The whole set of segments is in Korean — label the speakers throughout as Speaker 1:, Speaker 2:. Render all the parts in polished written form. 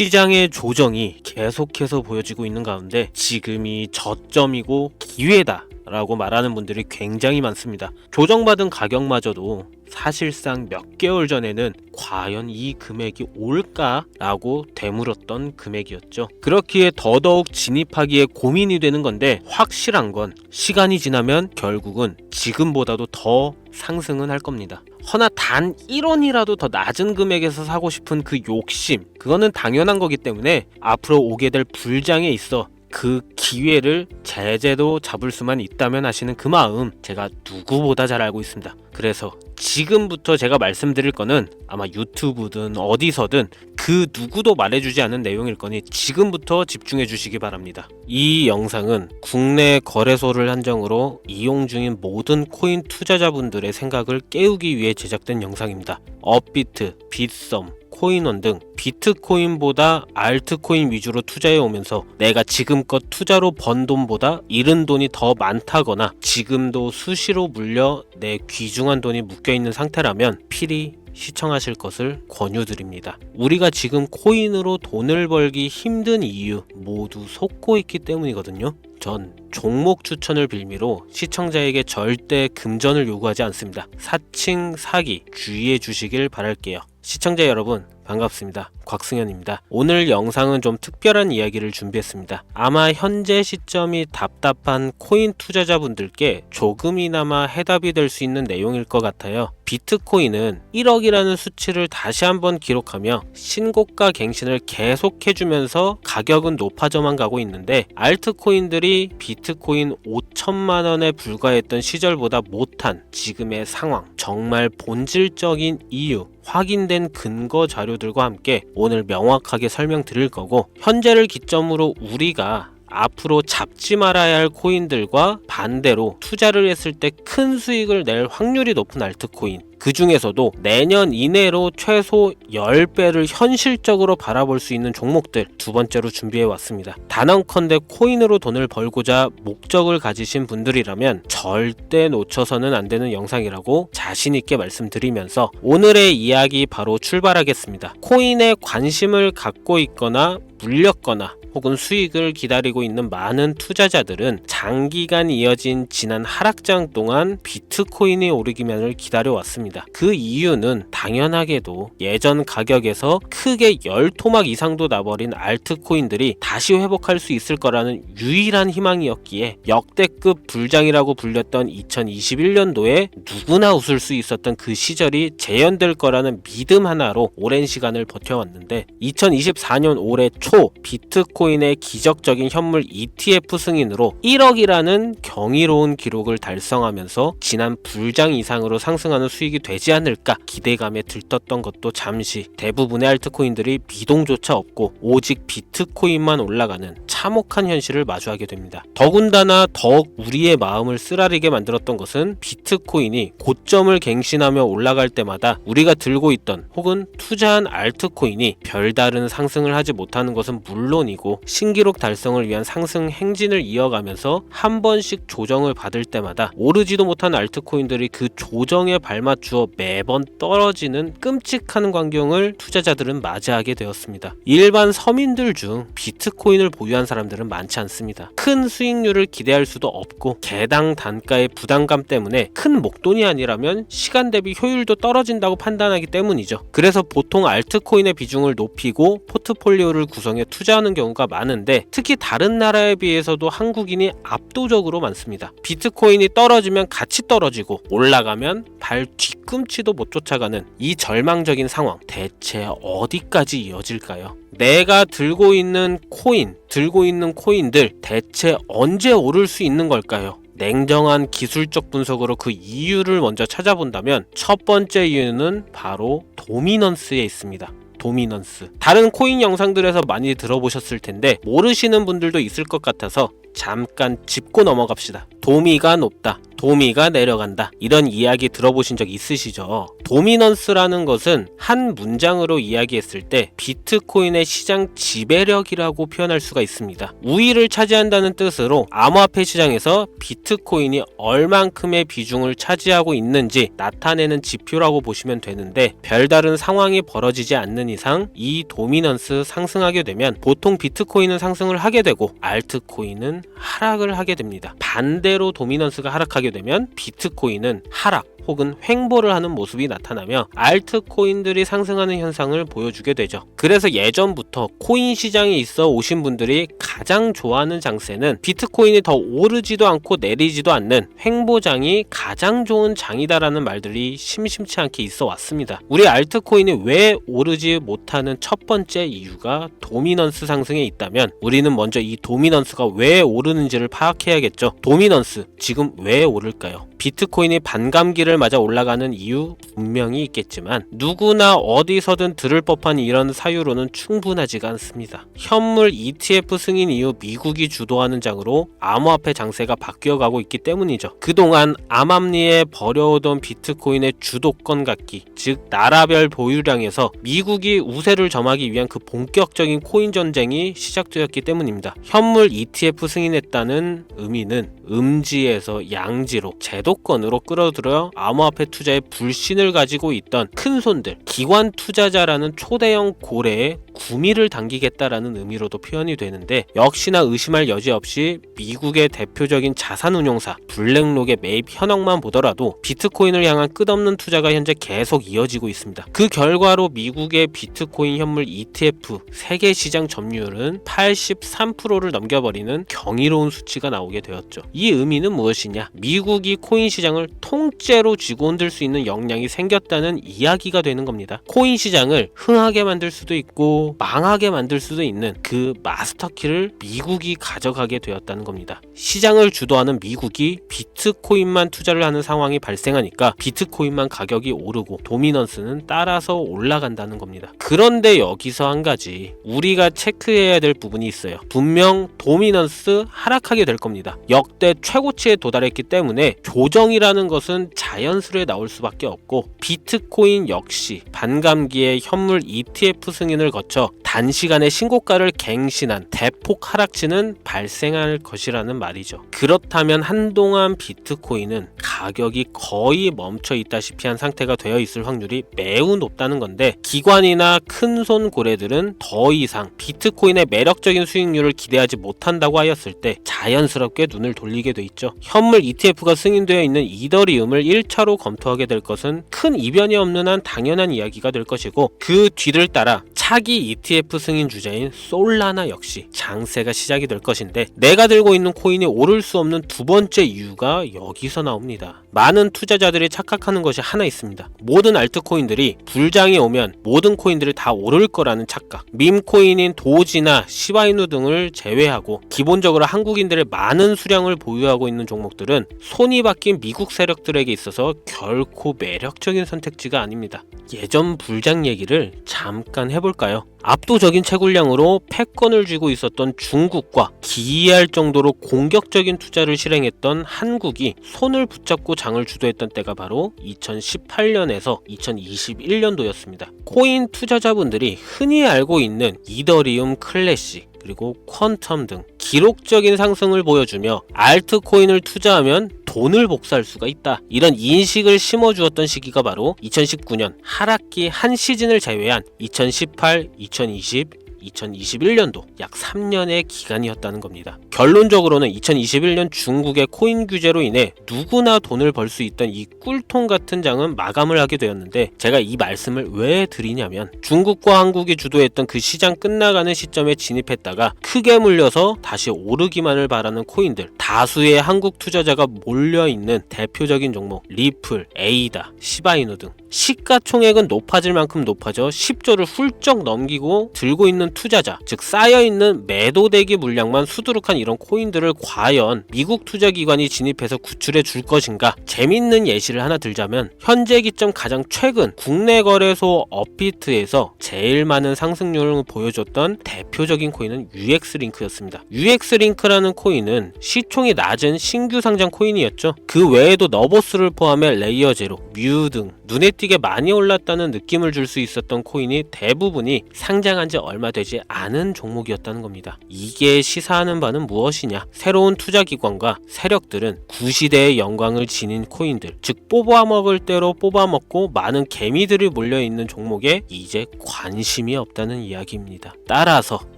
Speaker 1: 시장의 조정이 계속해서 보여지고 있는 가운데 지금이 저점이고 기회다 라고 말하는 분들이 굉장히 많습니다. 조정받은 가격마저도 사실상 몇 개월 전에는 과연 이 금액이 올까? 라고 되물었던 금액이었죠. 그렇기에 더더욱 진입하기에 고민이 되는 건데, 확실한 건 시간이 지나면 결국은 지금보다도 더 상승은 할 겁니다. 허나 단 1원이라도 더 낮은 금액에서 사고 싶은 그 욕심, 그거는 당연한 거기 때문에 앞으로 오게 될 불장에 있어 그 기회를 제대로 잡을 수만 있다면 하시는 그 마음 제가 누구보다 잘 알고 있습니다. 그래서 지금부터 제가 말씀드릴 거는 아마 유튜브든 어디서든 그 누구도 말해주지 않은 내용일 거니 지금부터 집중해 주시기 바랍니다. 이 영상은 국내 거래소를 한정으로 이용 중인 모든 코인 투자자분들의 생각을 깨우기 위해 제작된 영상입니다. 업비트, 빗썸, 코인원 등 비트코인보다 알트코인 위주로 투자해 오면서 내가 지금껏 투자로 번 돈보다 잃은 돈이 더 많다거나 지금도 수시로 물려 내 귀중한 돈이 묶여있는 상태라면 필히 시청하실 것을 권유드립니다. 우리가 지금 코인으로 돈을 벌기 힘든 이유 모두 속고 있기 때문이거든요. 전 종목 추천을 빌미로 시청자에게 절대 금전을 요구하지 않습니다. 사칭, 사기 주의해 주시길 바랄게요. 시청자 여러분 반갑습니다. 곽승현입니다. 오늘 영상은 좀 특별한 이야기를 준비했습니다. 아마 현재 시점이 답답한 코인 투자자분들께 조금이나마 해답이 될 수 있는 내용일 것 같아요. 비트코인은 1억이라는 수치를 다시 한번 기록하며 신고가 갱신을 계속해주면서 가격은 높아져만 가고 있는데, 알트코인들이 비트코인 5천만 원에 불과했던 시절보다 못한 지금의 상황, 정말 본질적인 이유, 확인된 근거 자료들과 함께 오늘 명확하게 설명드릴 거고, 현재를 기점으로 우리가 앞으로 잡지 말아야 할 코인들과 반대로 투자를 했을 때 큰 수익을 낼 확률이 높은 알트코인, 그 중에서도 내년 이내로 최소 10배를 현실적으로 바라볼 수 있는 종목들 두 번째로 준비해 왔습니다. 단언컨대 코인으로 돈을 벌고자 목적을 가지신 분들이라면 절대 놓쳐서는 안 되는 영상이라고 자신 있게 말씀드리면서 오늘의 이야기 바로 출발하겠습니다. 코인에 관심을 갖고 있거나 물렸거나 혹은 수익을 기다리고 있는 많은 투자자들은 장기간 이어진 지난 하락장 동안 비트코인이 오르기만을 기다려왔습니다. 그 이유는 당연하게도 예전 가격에서 크게 10토막 이상도 나버린 알트코인들이 다시 회복할 수 있을 거라는 유일한 희망이었기에 역대급 불장이라고 불렸던 2021년도에 누구나 웃을 수 있었던 그 시절이 재현될 거라는 믿음 하나로 오랜 시간을 버텨왔는데, 2024년 올해 초 비트코인의 기적적인 현물 ETF 승인으로 1억이라는 경이로운 기록을 달성하면서 지난 불장 이상으로 상승하는 수익이 되지 않을까 기대감에 들떴던 것도 잠시 대부분의 알트코인들이 미동조차 없고 오직 비트코인만 올라가는 참혹한 현실을 마주하게 됩니다. 더군다나 더욱 우리의 마음을 쓰라리게 만들었던 것은 비트코인이 고점을 갱신하며 올라갈 때마다 우리가 들고 있던 혹은 투자한 알트코인이 별다른 상승을 하지 못하는 것은 물론이고 신기록 달성을 위한 상승 행진을 이어가면서 한 번씩 조정을 받을 때마다 오르지도 못한 알트코인들이 그 조정에 발맞추어 매번 떨어지는 끔찍한 광경을 투자자들은 맞이하게 되었습니다. 일반 서민들 중 비트코인을 보유한 사람들은 많지 않습니다. 큰 수익률을 기대할 수도 없고 개당 단가의 부담감 때문에 큰 목돈이 아니라면 시간 대비 효율도 떨어진다고 판단하기 때문이죠. 그래서 보통 알트코인의 비중을 높이고 포트폴리오를 구성해 투자하는 경우가 많은데, 특히 다른 나라에 비해서도 한국인이 압도적으로 많습니다. 비트코인이 떨어지면 같이 떨어지고 올라가면 발 뒤꿈치도 못 쫓아가는 이 절망적인 상황, 대체 어디까지 이어질까요? 내가 들고 있는 코인들 대체 언제 오를 수 있는 걸까요? 냉정한 기술적 분석으로 그 이유를 먼저 찾아본다면 첫 번째 이유는 바로 도미넌스에 있습니다. 도미넌스. 다른 코인 영상들에서 많이 들어보셨을 텐데 모르시는 분들도 있을 것 같아서 잠깐 짚고 넘어갑시다. 도미가 높다, 도미가 내려간다. 이런 이야기 들어보신 적 있으시죠? 도미넌스라는 것은 한 문장으로 이야기했을 때 비트코인의 시장 지배력이라고 표현할 수가 있습니다. 우위를 차지한다는 뜻으로 암호화폐 시장에서 비트코인이 얼만큼의 비중을 차지하고 있는지 나타내는 지표라고 보시면 되는데, 별다른 상황이 벌어지지 않는 이상 이 도미넌스 상승하게 되면 보통 비트코인은 상승을 하게 되고 알트코인은 하락을 하게 됩니다. 반대로 도미넌스가 하락하게 되면 비트코인은 하락 혹은 횡보를 하는 모습이 나타나며 알트코인들이 상승하는 현상을 보여주게 되죠. 그래서 예전부터 코인 시장에 있어 오신 분들이 가장 좋아하는 장세는 비트코인이 더 오르지도 않고 내리지도 않는 횡보장이 가장 좋은 장이다라는 말들이 심심치 않게 있어 왔습니다. 우리 알트코인이 왜 오르지 못하는 첫 번째 이유가 도미넌스 상승에 있다면, 우리는 먼저 이 도미넌스가 왜 오르는지를 파악해야겠죠. 도미넌스, 지금 왜 오를까요? 비트코인이 반감기를 맞아 올라가는 이유 분명히 있겠지만 누구나 어디서든 들을 법한 이런 사유로는 충분하지가 않습니다. 현물 ETF 승인 이후 미국이 주도하는 장으로 암호화폐 장세가 바뀌어가고 있기 때문이죠. 그동안 암암리에 버려오던 비트코인의 주도권 갖기, 즉 나라별 보유량에서 미국이 우세를 점하기 위한 그 본격적인 코인 전쟁이 시작되었기 때문입니다. 현물 ETF 승인했다는 의미는 음지에서 양지로 제도권으로 끌어들여 암호화폐 투자에 불신을 가지고 있던 큰 손들, 기관 투자자라는 초대형 고래에 구미를 당기겠다라는 의미로도 표현이 되는데, 역시나 의심할 여지 없이 미국의 대표적인 자산운용사 블랙록의 매입 현황만 보더라도 비트코인을 향한 끝없는 투자가 현재 계속 이어지고 있습니다. 그 결과로 미국의 비트코인 현물 ETF 세계 시장 점유율은 83%를 넘겨버리는 경이로운 수치가 나오게 되었죠. 이 의미는 무엇이냐? 미국이 코인 시장을 통째로 쥐고 흔들 수 있는 역량이 생겼다는 이야기가 되는 겁니다. 코인 시장을 흥하게 만들 수도 있고 망하게 만들 수도 있는 그 마스터키를 미국이 가져가게 되었다는 겁니다. 시장을 주도하는 미국이 비트코인만 투자를 하는 상황이 발생하니까 비트코인만 가격이 오르고 도미넌스는 따라서 올라간다는 겁니다. 그런데 여기서 한 가지 우리가 체크해야 될 부분이 있어요. 분명 도미넌스 하락하게 될 겁니다. 역대 최고치에 도달했기 때문에 조정이라는 것은 자연스레 나올 수밖에 없고, 비트코인 역시 반감기에 현물 ETF 승인을 거쳐 단시간에 신고가를 갱신한 대폭 하락치는 발생할 것이라는 말이죠. 그렇다면 한동안 비트코인은 가격이 거의 멈춰 있다시피 한 상태가 되어 있을 확률이 매우 높다는 건데, 기관이나 큰손 고래들은 더 이상 비트코인의 매력적인 수익률을 기대하지 못한다고 하였을 때 자연스럽게 눈을 돌리게 돼 있죠. 현물 ETF가 승인되어 있는 이더리움을 1차로 검토하게 될 것은 큰 이변이 없는 한 당연한 이야기가 될 것이고, 그 뒤를 따라 차기 ETF 승인 주자인 솔라나 역시 장세가 시작이 될 것인데, 내가 들고 있는 코인이 오를 수 없는 두 번째 이유가 여기서 나옵니다. 많은 투자자들이 착각하는 것이 하나 있습니다. 모든 알트코인들이 불장이 오면 모든 코인들이 다 오를 거라는 착각. 밈코인인 도지나 시바이누 등을 제외하고 기본적으로 한국인들의 많은 수량을 보유하고 있는 종목들은 손이 바뀐 미국 세력들에게 있어서 결코 매력적인 선택지가 아닙니다. 예전 불장 얘기를 잠깐 해볼까요? 압도적인 채굴량으로 패권을 쥐고 있었던 중국과 기이할 정도로 공격적인 투자를 실행했던 한국이 손을 붙잡고 장을 주도했던 때가 바로 2018년에서 2021년도였습니다. 코인 투자자분들이 흔히 알고 있는 이더리움 클래식 그리고 퀀텀 등 기록적인 상승을 보여주며 알트코인을 투자하면 돈을 복사할 수가 있다, 이런 인식을 심어주었던 시기가 바로 2019년 하락기 한 시즌을 제외한 2018, 2020, 2021년도 약 3년의 기간이었다는 겁니다. 결론적으로는 2021년 중국의 코인 규제로 인해 누구나 돈을 벌 수 있던 이 꿀통 같은 장은 마감을 하게 되었는데, 제가 이 말씀을 왜 드리냐면, 중국과 한국이 주도했던 그 시장 끝나가는 시점에 진입했다가 크게 물려서 다시 오르기만을 바라는 코인들, 다수의 한국 투자자가 몰려있는 대표적인 종목 리플, 에이다, 시바이누 등 시가총액은 높아질 만큼 높아져 10조를 훌쩍 넘기고 들고 있는 수두룩한 투자자, 즉 쌓여있는 매도대기 물량만 수두룩한 이런 코인들을 과연 미국 투자기관이 진입해서 구출해 줄 것인가? 재밌는 예시를 하나 들자면 현재 기점 가장 최근 국내 거래소 업비트에서 제일 많은 상승률을 보여줬던 대표적인 코인은 UX링크였습니다. UX링크라는 코인은 시총이 낮은 신규 상장 코인이었죠. 그 외에도 너보스를 포함해 레이어 제로, 뮤 등 눈에 띄게 많이 올랐다는 느낌을 줄 수 있었던 코인이 대부분이 상장한 지 얼마 되지 않은 종목이었다는 겁니다. 이게 시사하는 바는 무엇이냐? 새로운 투자기관과 세력들은 구시대의 영광을 지닌 코인들, 즉 뽑아먹을 대로 뽑아먹고 많은 개미들이 몰려있는 종목에 이제 관심이 없다는 이야기입니다. 따라서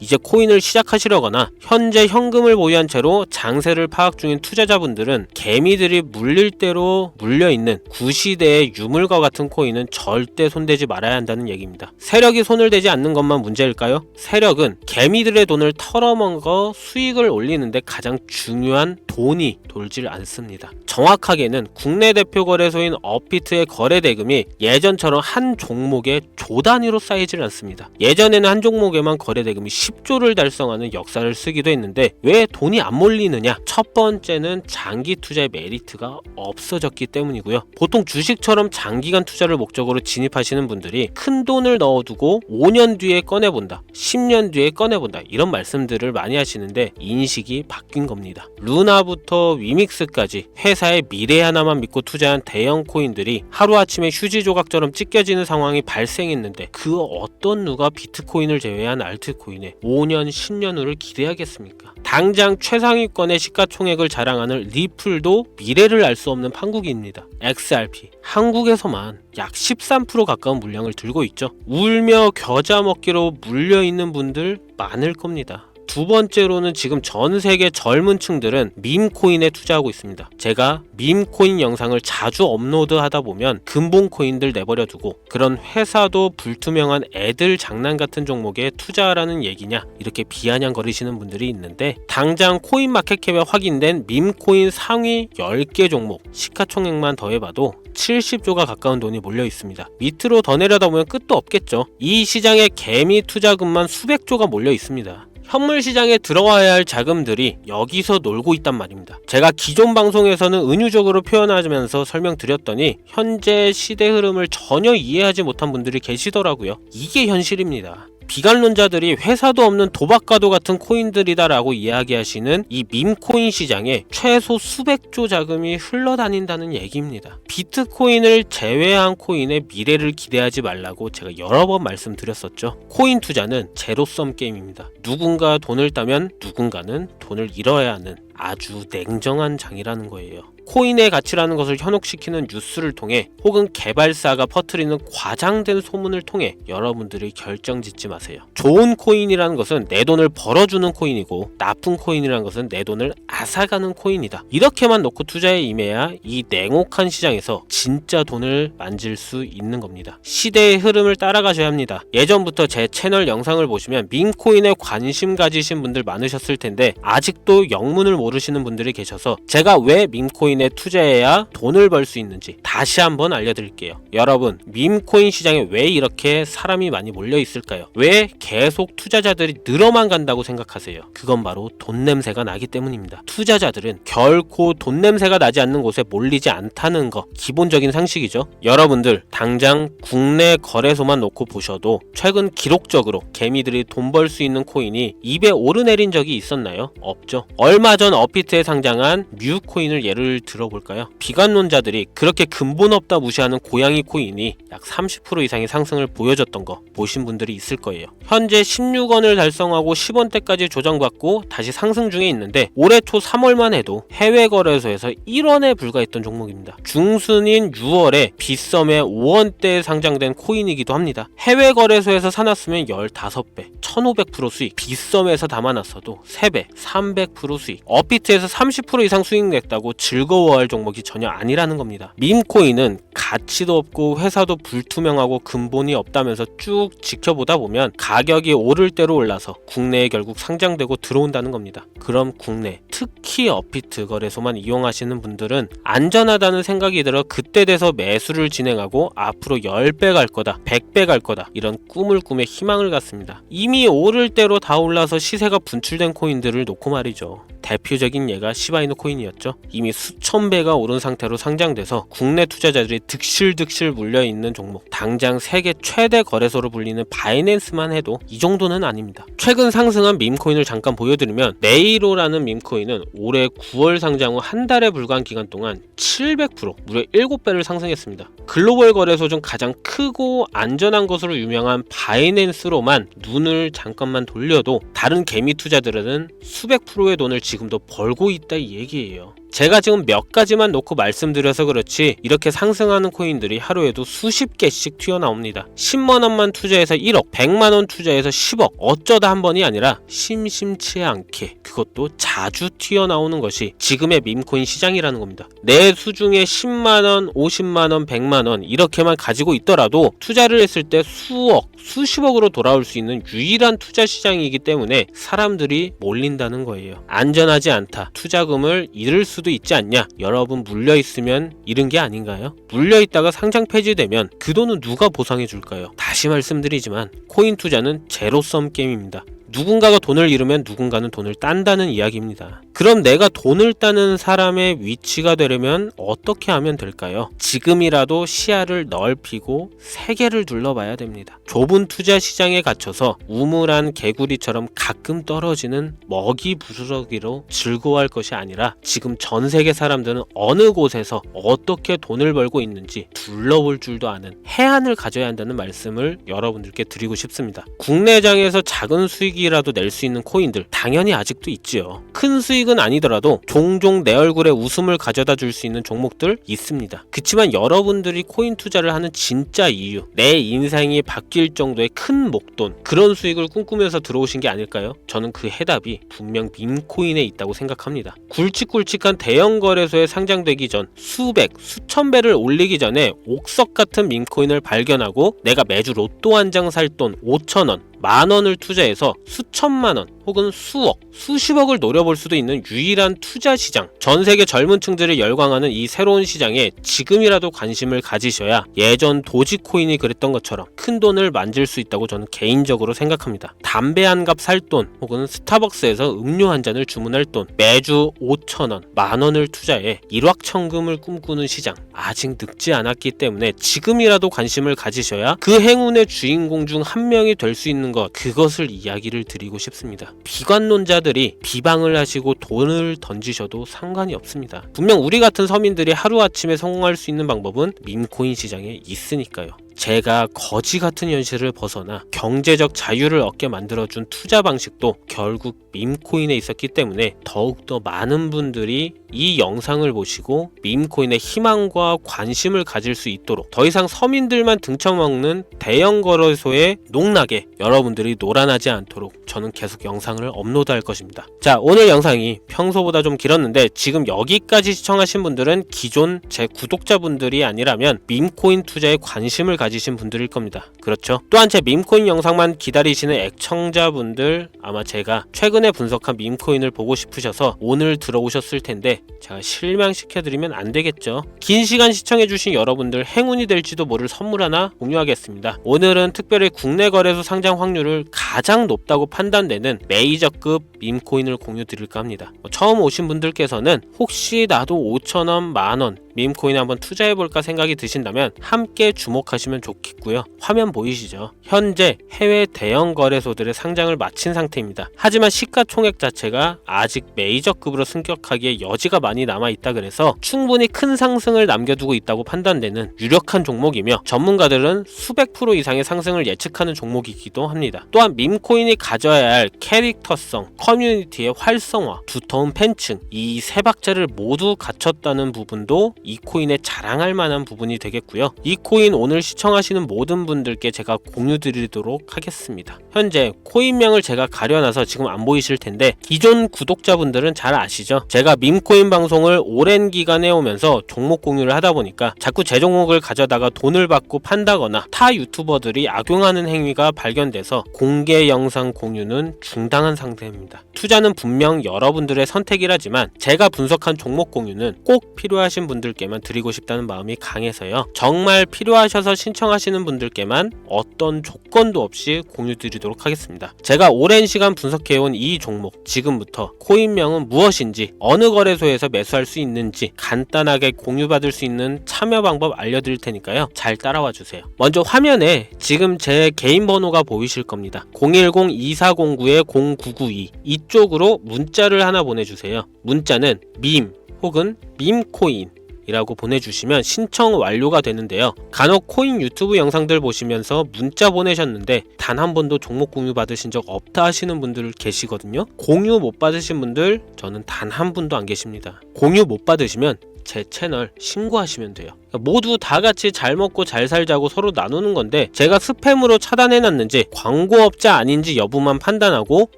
Speaker 1: 이제 코인을 시작하시려거나 현재 현금을 보유한 채로 장세를 파악 중인 투자자분들은 개미들이 물릴 대로 물려있는 구시대의 유물과 같은 코인은 절대 손대지 말아야 한다는 얘기입니다. 세력이 손을 대지 않는 것만 문제일까요? 세력은 개미들의 돈을 털어먹어 수익을 올리는데 가장 중요한 돈이 돌질 않습니다. 정확하게는 국내 대표 거래소인 업비트의 거래 대금이 예전처럼 한 종목에 조 단위로 쌓이질 않습니다. 예전에는 한 종목에만 거래 대금이 10조를 달성하는 역사를 쓰기도 했는데 왜 돈이 안 몰리느냐? 첫 번째는 장기 투자의 메리트가 없어졌기 때문이고요. 보통 주식처럼 장기간 투자를 목적으로 진입하시는 분들이 큰 돈을 넣어두고 5년 뒤에 꺼내본다, 10년 뒤에 꺼내본다 이런 말씀들을 많이 하시는데 인식이 바뀐 겁니다. 루나부터 위믹스까지 회사의 미래 하나만 믿고 투자한 대형 코인들이 하루아침에 휴지 조각처럼 찢겨지는 상황이 발생했는데 그 어떤 누가 비트코인을 제외한 알트코인에 5년, 10년 후를 기대하겠습니까? 당장 최상위권의 시가총액을 자랑하는 리플도 미래를 알 수 없는 판국입니다. XRP 한국에서만 약 13% 가까운 물량을 들고 있죠. 울며 겨자 먹기로 물려있는 분들 많을 겁니다. 두 번째로는 지금 전 세계 젊은 층들은 밈코인에 투자하고 있습니다. 제가 밈코인 영상을 자주 업로드하다 보면 근본코인들 내버려 두고 그런 회사도 불투명한 애들 장난 같은 종목에 투자하라는 얘기냐 이렇게 비아냥거리시는 분들이 있는데 당장 코인마켓캡에 확인된 밈코인 상위 10개 종목 시가총액만 더해봐도 70조가 가까운 돈이 몰려 있습니다. 밑으로 더 내려다보면 끝도 없겠죠. 이 시장에 개미 투자금만 수백조가 몰려 있습니다. 현물 시장에 들어와야 할 자금들이 여기서 놀고 있단 말입니다. 제가 기존 방송에서는 은유적으로 표현하면서 설명드렸더니 현재 시대 흐름을 전혀 이해하지 못한 분들이 계시더라고요. 이게 현실입니다. 비관론자들이 회사도 없는 도박과도 같은 코인들이다라고 이야기하시는 이 밈코인 시장에 최소 수백조 자금이 흘러다닌다는 얘기입니다. 비트코인을 제외한 코인의 미래를 기대하지 말라고 제가 여러 번 말씀드렸었죠. 코인 투자는 제로섬 게임입니다. 누군가 돈을 따면 누군가는 돈을 잃어야 하는 아주 냉정한 장이라는 거예요. 코인의 가치라는 것을 현혹시키는 뉴스를 통해 혹은 개발사가 퍼뜨리는 과장된 소문을 통해 여러분들이 결정짓지 마세요. 좋은 코인이라는 것은 내 돈을 벌어주는 코인이고 나쁜 코인이라는 것은 내 돈을 앗아가는 코인이다. 이렇게만 놓고 투자에 임해야 이 냉혹한 시장에서 진짜 돈을 만질 수 있는 겁니다. 시대의 흐름을 따라가셔야 합니다. 예전부터 제 채널 영상을 보시면 밈코인에 관심 가지신 분들 많으셨을 텐데 아직도 영문을 모르시는 분들이 계셔서 제가 왜 밈코인에 투자해야 돈을 벌 수 있는지 다시 한번 알려드릴게요. 여러분, 밈코인 시장에 왜 이렇게 사람이 많이 몰려 있을까요? 왜 계속 투자자들이 늘어만 간다고 생각하세요? 그건 바로 돈 냄새가 나기 때문입니다. 투자자들은 결코 돈 냄새가 나지 않는 곳에 몰리지 않다는 거 기본적인 상식이죠. 여러분들 당장 국내 거래소만 놓고 보셔도 최근 기록적으로 개미들이 돈 벌 수 있는 코인이 입에 오르내린 적이 있었나요? 없죠. 얼마 전 업비트에 상장한 뮤코인을 예를 들어볼까요? 비관론자들이 그렇게 근본 없다 무시하는 고양이 코인이 약 30% 이상의 상승을 보여줬던 거 보신 분들이 있을 거예요. 현재 16원을 달성하고 10원대까지 조정받고 다시 상승 중에 있는데 올해 초 3월만 해도 해외 거래소에서 1원에 불과했던 종목입니다. 중순인 6월에 빗썸에 5원대에 상장된 코인이기도 합니다. 해외 거래소에서 사놨으면 15배, 1500% 수익, 빗썸에서 담아놨어도 3배, 300% 수익, 업비트에서 30% 이상 수익 냈다고 즐거운 즐거워할 종목이 전혀 아니라는 겁니다. 밈코인은 가치도 없고 회사도 불투명하고 근본이 없다면서 쭉 지켜보다 보면 가격이 오를 대로 올라서 국내에 결국 상장되고 들어온다는 겁니다. 그럼 국내, 특히 업비트 거래소만 이용하시는 분들은 안전하다는 생각이 들어 그때 돼서 매수를 진행하고 앞으로 10배 갈 거다, 100배 갈 거다 이런 꿈을 꾸며 희망을 갖습니다. 이미 오를 대로 다 올라서 시세가 분출된 코인들을 놓고 말이죠. 대표적인 예가 시바이누 코인이었죠. 이미 수천 배가 오른 상태로 상장돼서 국내 투자자들이 득실득실 물려있는 종목, 당장 세계 최대 거래소로 불리는 바이낸스만 해도 이 정도는 아닙니다. 최근 상승한 밈코인을 잠깐 보여드리면 네이로라는 밈코인은 올해 9월 상장 후 한 달에 불과한 기간 동안 700% 무려 7배를 상승했습니다. 글로벌 거래소 중 가장 크고 안전한 것으로 유명한 바이낸스로만 눈을 잠깐만 돌려도 다른 개미 투자들은 수백 프로의 돈을 지금도 벌고 있다 이 얘기예요. 제가 지금 몇 가지만 놓고 말씀드려서 그렇지 이렇게 상승하는 코인들이 하루에도 수십 개씩 튀어나옵니다. 10만원만 투자해서 1억, 100만원 투자해서 10억, 어쩌다 한 번이 아니라 심심치 않게 그것도 자주 튀어나오는 것이 지금의 밈코인 시장이라는 겁니다. 내 수중에 10만원, 50만원, 100만원 이렇게만 가지고 있더라도 투자를 했을 때 수억, 수십억으로 돌아올 수 있는 유일한 투자 시장이기 때문에 사람들이 몰린다는 거예요. 안전하지 않다. 투자금을 잃을 수도 있지 않냐. 여러분 물려있으면 잃은 게 아닌가요? 물려있다가 상장 폐지되면 그 돈은 누가 보상해 줄까요? 다시 말씀드리지만 코인 투자는 제로섬 게임입니다. 누군가가 돈을 잃으면 누군가는 돈을 딴다는 이야기입니다. 그럼 내가 돈을 따는 사람의 위치가 되려면 어떻게 하면 될까요? 지금이라도 시야를 넓히고 세계를 둘러봐야 됩니다. 좁은 투자 시장에 갇혀서 우물한 개구리처럼 가끔 떨어지는 먹이 부스러기로 즐거워할 것이 아니라 지금 전 세계 사람들은 어느 곳에서 어떻게 돈을 벌고 있는지 둘러볼 줄도 아는 해안을 가져야 한다는 말씀을 여러분들께 드리고 싶습니다. 국내장에서 작은 수익이라도 낼 수 있는 코인들 당연히 아직도 있지요. 큰 수익은 아니더라도 종종 내 얼굴에 웃음을 가져다 줄 수 있는 종목들 있습니다. 그치만 여러분들이 코인 투자를 하는 진짜 이유, 내 인생이 바뀔 정도의 큰 목돈, 그런 수익을 꿈꾸면서 들어오신 게 아닐까요? 저는 그 해답이 분명 밈코인에 있다고 생각합니다. 굵직굵직한 대형 거래소에 상장되기 전 수백, 수천 배를 올리기 전에 옥석 같은 밈코인을 발견하고 내가 매주 로또 한 장 살 돈 5,000원, 만원을 투자해서 수천만원 혹은 수억, 수십억을 노려볼 수도 있는 유일한 투자 시장, 전 세계 젊은 층들이 열광하는 이 새로운 시장에 지금이라도 관심을 가지셔야 예전 도지코인이 그랬던 것처럼 큰 돈을 만질 수 있다고 저는 개인적으로 생각합니다. 담배 한 갑 살 돈 혹은 스타벅스에서 음료 한 잔을 주문할 돈, 매주 5,000원, 만원을 투자해 일확천금을 꿈꾸는 시장, 아직 늙지 않았기 때문에 지금이라도 관심을 가지셔야 그 행운의 주인공 중 한 명이 될 수 있는 것, 그것을 이야기를 드리고 싶습니다. 비관론자들이 비방을 하시고 돈을 던지셔도 상관이 없습니다. 분명 우리 같은 서민들이 하루아침에 성공할 수 있는 방법은 밈코인 시장에 있으니까요. 제가 거지 같은 현실을 벗어나 경제적 자유를 얻게 만들어준 투자 방식도 결국 밈코인에 있었기 때문에 더욱더 많은 분들이 이 영상을 보시고 밈코인의 희망과 관심을 가질 수 있도록 더 이상 서민들만 등쳐먹는 대형 거래소에 농락에 여러분들이 놀아나지 않도록 저는 계속 영상을 업로드할 것입니다. 자, 오늘 영상이 평소보다 좀 길었는데 지금 여기까지 시청하신 분들은 기존 제 구독자분들이 아니라면 밈코인 투자에 관심을 가지신 분들일 겁니다. 그렇죠? 또한 제 밈코인 영상만 기다리시는 애청자분들, 아마 제가 최근에 분석한 밈코인을 보고 싶으셔서 오늘 들어오셨을 텐데 제가 실망시켜드리면 안 되겠죠. 긴 시간 시청해주신 여러분들 행운이 될지도 모를 선물 하나 공유하겠습니다. 오늘은 특별히 국내 거래소 상장 확률을 가장 높다고 판단되는 메이저급 밈코인을 공유 드릴까 합니다. 처음 오신 분들께서는 혹시 나도 5,000원, 만원 밈코인에 한번 투자해볼까 생각이 드신다면 함께 주목하시면 좋겠고요. 화면 보이시죠? 현재 해외 대형 거래소들의 상장을 마친 상태입니다. 하지만 시가총액 자체가 아직 메이저급으로 승격하기에 여지가 많이 남아있다 그래서 충분히 큰 상승을 남겨두고 있다고 판단되는 유력한 종목이며 전문가들은 수백 프로 이상의 상승을 예측하는 종목이기도 합니다. 또한 밈코인이 가져야 할 캐릭터성, 커뮤니티의 활성화, 두터운 팬층, 이 세 박자를 모두 갖췄다는 부분도 이 코인에 자랑할 만한 부분이 되겠고요. 이 코인 오늘 시청 시청하시는 모든 분들께 제가 공유 드리도록 하겠습니다. 현재 코인명을 제가 가려놔서 지금 안 보이실 텐데 기존 구독자분들은 잘 아시죠? 제가 밈코인 방송을 오랜 기간 해오면서 종목 공유를 하다 보니까 자꾸 제 종목을 가져다가 돈을 받고 판다거나 타 유튜버들이 악용하는 행위가 발견돼서 공개 영상 공유는 중단한 상태입니다. 투자는 분명 여러분들의 선택이라지만 제가 분석한 종목 공유는 꼭 필요하신 분들께만 드리고 싶다는 마음이 강해서요. 정말 필요하셔서 신청하시는 분들께만 어떤 조건도 없이 공유 드리도록 하겠습니다. 제가 오랜 시간 분석해온 이 종목, 지금부터 코인명은 무엇인지, 어느 거래소에서 매수할 수 있는지 간단하게 공유받을 수 있는 참여 방법 알려드릴 테니까요. 잘 따라와 주세요. 먼저 화면에 지금 제 개인 번호가 보이실 겁니다. 010-2409-0992 이쪽으로 문자를 하나 보내주세요. 문자는 밈 혹은 밈코인 이라고 보내주시면 신청 완료가 되는데요. 간혹 코인 유튜브 영상들 보시면서 문자 보내셨는데 단 한 번도 종목 공유 받으신 적 없다 하시는 분들 계시거든요. 공유 못 받으신 분들 저는 단 한 분도 안 계십니다. 공유 못 받으시면 제 채널 신고하시면 돼요. 모두 다 같이 잘 먹고 잘 살자고 서로 나누는 건데 제가 스팸으로 차단해놨는지 광고업자 아닌지 여부만 판단하고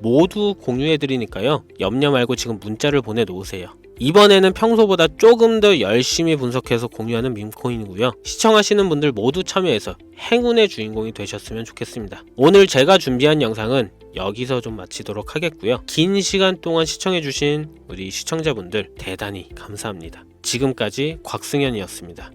Speaker 1: 모두 공유해드리니까요. 염려 말고 지금 문자를 보내놓으세요. 이번에는 평소보다 조금 더 열심히 분석해서 공유하는 밈코인이고요. 시청하시는 분들 모두 참여해서 행운의 주인공이 되셨으면 좋겠습니다. 오늘 제가 준비한 영상은 여기서 좀 마치도록 하겠고요. 긴 시간 동안 시청해주신 우리 시청자분들 대단히 감사합니다. 지금까지 곽승현이었습니다.